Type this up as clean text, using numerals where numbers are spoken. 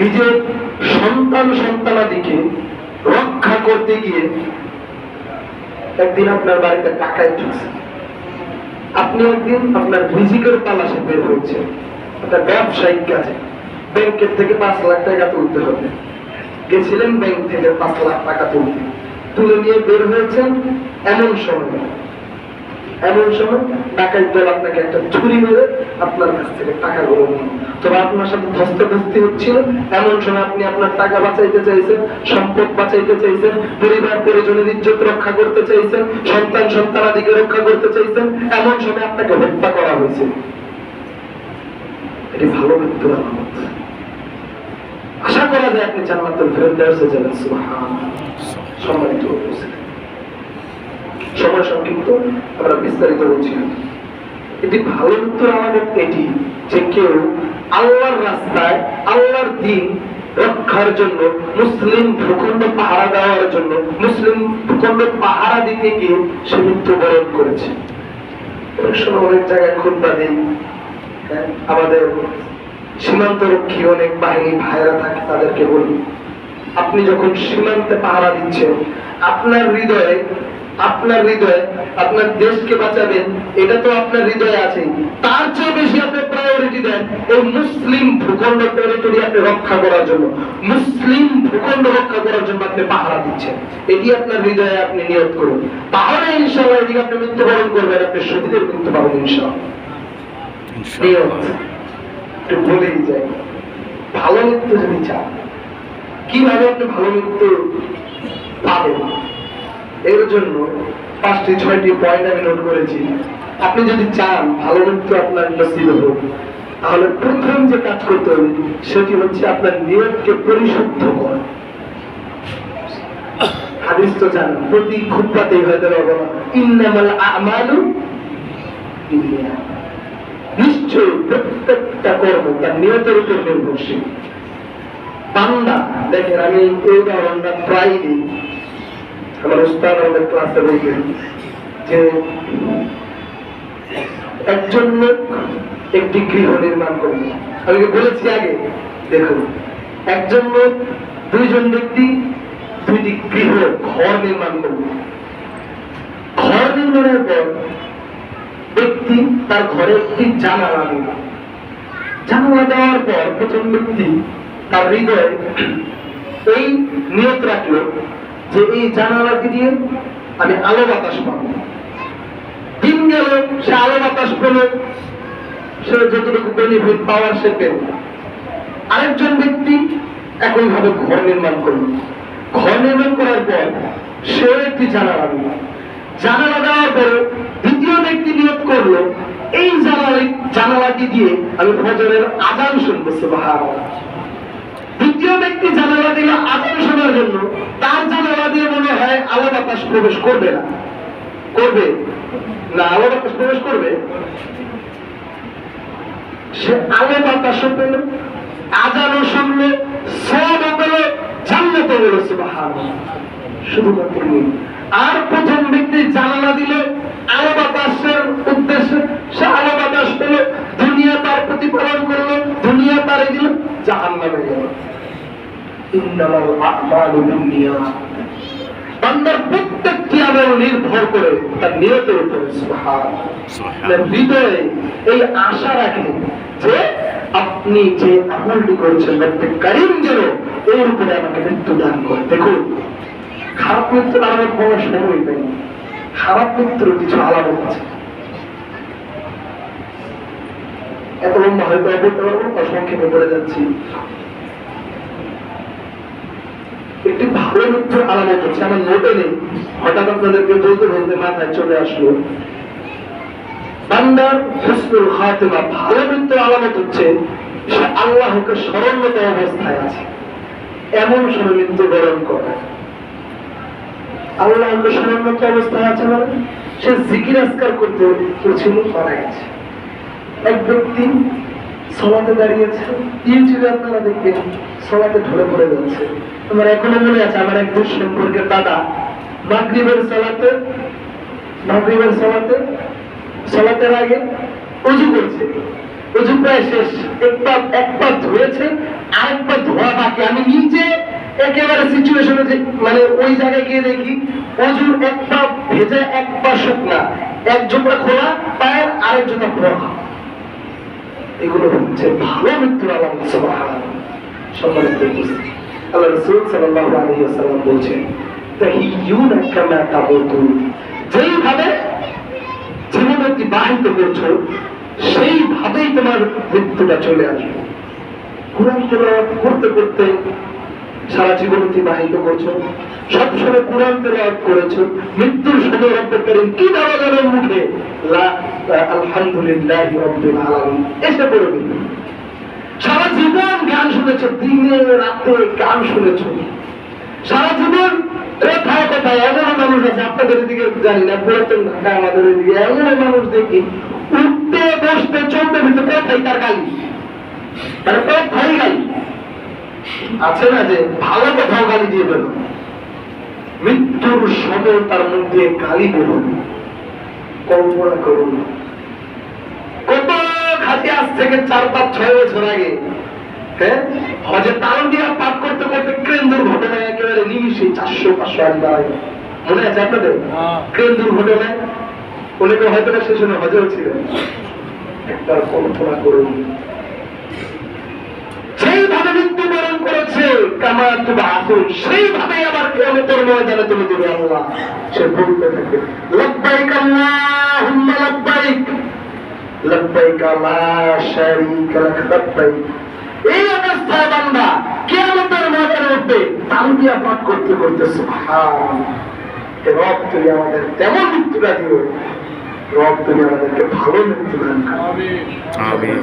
নিজের সন্তানাদিকে রক্ষা করতে গিয়ে একদিন আপনার বাড়িতে টাকায় ঢুকছে, আপনি একদিন আপনার রিজিকের তালাশে বের হয়েছে, একটা ব্যবসায়িক কাজে ব্যাংকের থেকে 5 লাখ টাকা তুলতে হবে, গেছিলেন ব্যাংক থেকে 5 লাখ টাকা তুলে নিয়ে বের হয়েছেন। এমন সময় টাকায় দল আপনাকে একটা ছুরি মেরে আপনার কাছ থেকে টাকাগুলো নিয়ে, তবে আপনার সাথে ধস্তাধস্তি হচ্ছিল। এমন সময় আপনি আপনার টাকা বাঁচাইতে চাইছেন, সম্পদ বাঁচাইতে চাইছেন, পরিবার পরিজনের ইজ্জত রক্ষা করতে চাইছেন, সন্তানাদিকে রক্ষা করতে চাইছেন। এমন সময় আপনাকে হত্যা করা হয়েছে। এটি ভালো মৃত্যুর আলামত। আশা করা যায় আপনি জান্নাতুল ফেরদাউসে যাবেন। সুবহানাল্লাহ। সম্মানিত উপস্থিতি, সময় সংক্ষিপ্ত, আমরা বিস্তারিত বলছি। এটি ভালো মৃত্যুর আলামত এটি যে কেউ আল্লাহর রাস্তায় আল্লাহর দ্বীন রক্ষার জন্য, মুসলিম ভূখণ্ড পাহারা দেওয়ার জন্য, মুসলিম ভূখণ্ড পাহারা দিতে গিয়ে সে মৃত্যুবরণ করেছে। অনেক জায়গায় খুতবা দেই, আমাদের সীমান্তরক্ষী অনেক বাহিনী ভাইরা থাকে, তাদেরকে বলি, আপনি যখন সীমান্তে পাহারা দিচ্ছেন, আপনার হৃদয়ে আপনার দেশকে বাঁচাবেন, এটা তো আপনার হৃদয়ে আছে। তার চেয়ে বেশি আপনি প্রায়োরিটি দেন এই মুসলিম ভূখণ্ড টেরিটরি আপনি রক্ষা করার জন্য, মুসলিম ভূখণ্ড রক্ষা করার জন্য আপনি পাহারা দিচ্ছেন। এটি আপনার হৃদয়ে আপনি নিয়ত করুন, তাহলে ইনশাআল্লাহ এদিকে আপনি মৃত্যুবরণ করবেন, আপনি শহীদের মৃত্যু পাবেন ইনশাআল্লাহ। নিয়ত একটু বলেই যায়। ভালো মৃত্যু যদি চান, কিভাবে আপনি ভালো মৃত্যু পাবেন, এর জন্য 5-6টি পয়েন্ট আমি নোট করেছি। আপনি যদি চান ভালো মৃত্যু আপনার নসিব হোক, তাহলে প্রথম যে কাজ করতে হবে সেটি হচ্ছে আপনার নিয়তকে পরিশুদ্ধ করা। হাদিস তো জানেন, প্রতি খুতবাতেই হয়তো বলা, ইন্নামাল আমালু বিন্নিয়াত। নিশ্চয়ই প্রত্যেকটা কর্ম তার নিয়তের উপর নির্ভরশীল। বান্দা, দেখেন আমি এই উদাহরণটা প্রায় দিই, আমার উস্তাদ আমাদের ক্লাসে বলবেন যে একজন লোক একটি গৃহ নির্মাণ করবে। আমি বলেছি আগে, দেখুন, একজন লোক, 2জন ব্যক্তি 2টি গৃহ ঘর নির্মাণ করবে। ঘর নির্মাণের পর ব্যক্তি তার ঘরে একটি জানালা দিল। জানালা দেওয়ার পর প্রথম ব্যক্তি তার হৃদয়ে এই নিয়ত রাখলো যে এই জানালাটি দিয়ে আমি আলো বাতাস পাবো। দিন গেল, সে আলো বাতাস পেল, সে যতটুকু বেনিফিট পাওয়ার সে পেল। আরেকজন ব্যক্তি একইভাবে ঘর নির্মাণ করলো। ঘর নির্মাণ করার পর সে একটি জানালা দিল। জানালা দেওয়ার পরে দ্বিতীয় ব্যক্তি নিয়ত করলো এই জানালাটি দিয়ে আমি ফজরের আযান শুনবো। সুবহানাল্লাহ। দ্বিতীয় ব্যক্তি জানালা দিল আযান শোনার জন্য। তার জানালা দিয়ে মনে হয় আলো বাতাস প্রবেশ করবে না, করবে না, আলো বাতাস প্রবেশ করবে। সে আলো বাতাসও পেল, আযানও শুনলো, সওয়াবও পেল, জান্নাতও পেল। সুবহানাল্লাহ। শুধুমাত্র আর প্রথম ব্যক্তি জানালা দিল আলো বাতাসের উদ্দেশ্যে, সে আলো বাতাস পেল, দুনিয়া তার প্রতিপালন করলো, দুনিয়া তার দিল, জাহান্নামে গেল। ইন্নামাল আমালু বিন্নিয়াত। বান্দার প্রত্যেকটি আমল নির্ভর করে তার নিয়তের উপরে। সুবহানাল্লাহ। হৃদয়ে এই আশা রাখেন যে আপনি যে আমলটি করছেন রব্বে কারীম যেন এর উপরে আমাকে মৃত্যু দান করে। দেখুন, খারাপ মৃত্যুর আলামত বলার সময় নেই। খারাপ মৃত্যুর কিছু আলামত আছে, এত লম্বা হয়তো বলতে পারবো না, সংক্ষেপে বলে যাচ্ছি। একটি ভালো মৃত্যুর আলামত হচ্ছে, আমার নোটে নেই, হঠাৎ আপনাদেরকে বলতে বলতে মাথায় চলে আসলো, বান্দার হুসনুল খাতিমা। ভালো মৃত্যুর আলামত হচ্ছে সে আল্লাহকে স্মরণরত অবস্থায় আছে, এমন সময় মৃত্যুবরণ করে। আল্লাহকে স্মরণরত অবস্থায় আছে মানে সে জিকির আজকার করছিল, মারা গেছে। এক ব্যক্তি সালাতে দাঁড়িয়েছে, ইউটিউবে আপনারা দেখবেন সালাতে ঢলে পড়ে যাচ্ছে। আমার এখনো মনে আছে, আমার এক দূর সম্পর্কের দাদা মাগরিবের সালাতের আগে অজু করছে, অজু প্রায় শেষ, এক পা ধুয়েছে, আরেক পা ধোয়া একেবারে সিচুয়েশনে যে মানে ওই জায়গায় গিয়ে দেখি অজুর এক পা ভেজা এক পা শুকনা, এক জোড়া খোলা পায়ের আরেক জোড়া পড়া। এগুলো হচ্ছে ভালো মৃত্যুর আলামত। সুবহানাল্লাহ। সম্মানিত উপস্থিতি, আল্লাহ রাসূল সাল্লাল্লাহু আলাইহি ওয়াসাল্লাম বলছেন, তাহিয়ুনা কামা তামুতুন, যেইভাবে জীবন অতিবাহিত করছো সেইভাবেই তোমার মৃত্যুটা চলে আসবে। কোরআন তেলাওয়াত করতে করতে সারা জীবন অতিবাহিত করছো, সবসময় কোরআন তেলাওয়াত করেছো, মৃত্যুর সময় রব্বুল কারীম কি দাওয়াতের মুখে আলহামদুলিল্লাহি রাব্বিল আলামিন এসে পড়বে। সারা জীবন গান শুনেছো, দিনে রাতে গান শুনেছো, সারা জীবন কোথায় কোথায় এমন মানুষ আছে, আপনাদের দিকে জানি না, পুরাতন ঢাকা আমাদের দিকে এমন মানুষ দেখি উঠতে বসতে চলতে ফিরতে কোথায় তার গালি, মানে কোথায় গালি আছে না, যে ভালো কোথাও গালি দিয়ে বেরো, মৃত্যুর সময় তার মুখে গালি বেরো। কল্পনা করুন, কত খাতি আজ থেকে 4-5-6 বছর আগে, হ্যাঁ, হজে তালবিয়া পাঠ করতে করতে ক্রেন দুর্ঘটনায় একেবারে নিমিশে 400-500 আজ দাঁড়ায়। মনে আছে আপনাদের? ক্রেন দুর্ঘটনায় অনেকে হয়তো না সেই সময় হজেও ছিলেন। একবার কল্পনা করুন, সেইভাবে মৃত্যুবরণ করেছে কামা তুবআসুন, সেইভাবে আবার কিয়ামতের ময়দানে তুমি দেবে আল্লাহ। সে বলতে থাকে লাব্বাইক আল্লাহুম্মা লাব্বাইক, লাব্বাইক লা শারীকা লাক লাব্বাইক। এই অবস্থায় বান্দা কিয়ামতের ময়দানে উঠবে তালবিয়া পাঠ করতে করতে সুবহানাল্লাহ। রব তুমি আমাদের তেমন মৃত্যুটা দিও, রব তুমি আমাদেরকে ভালো মৃত্যু দান করো। আমিন।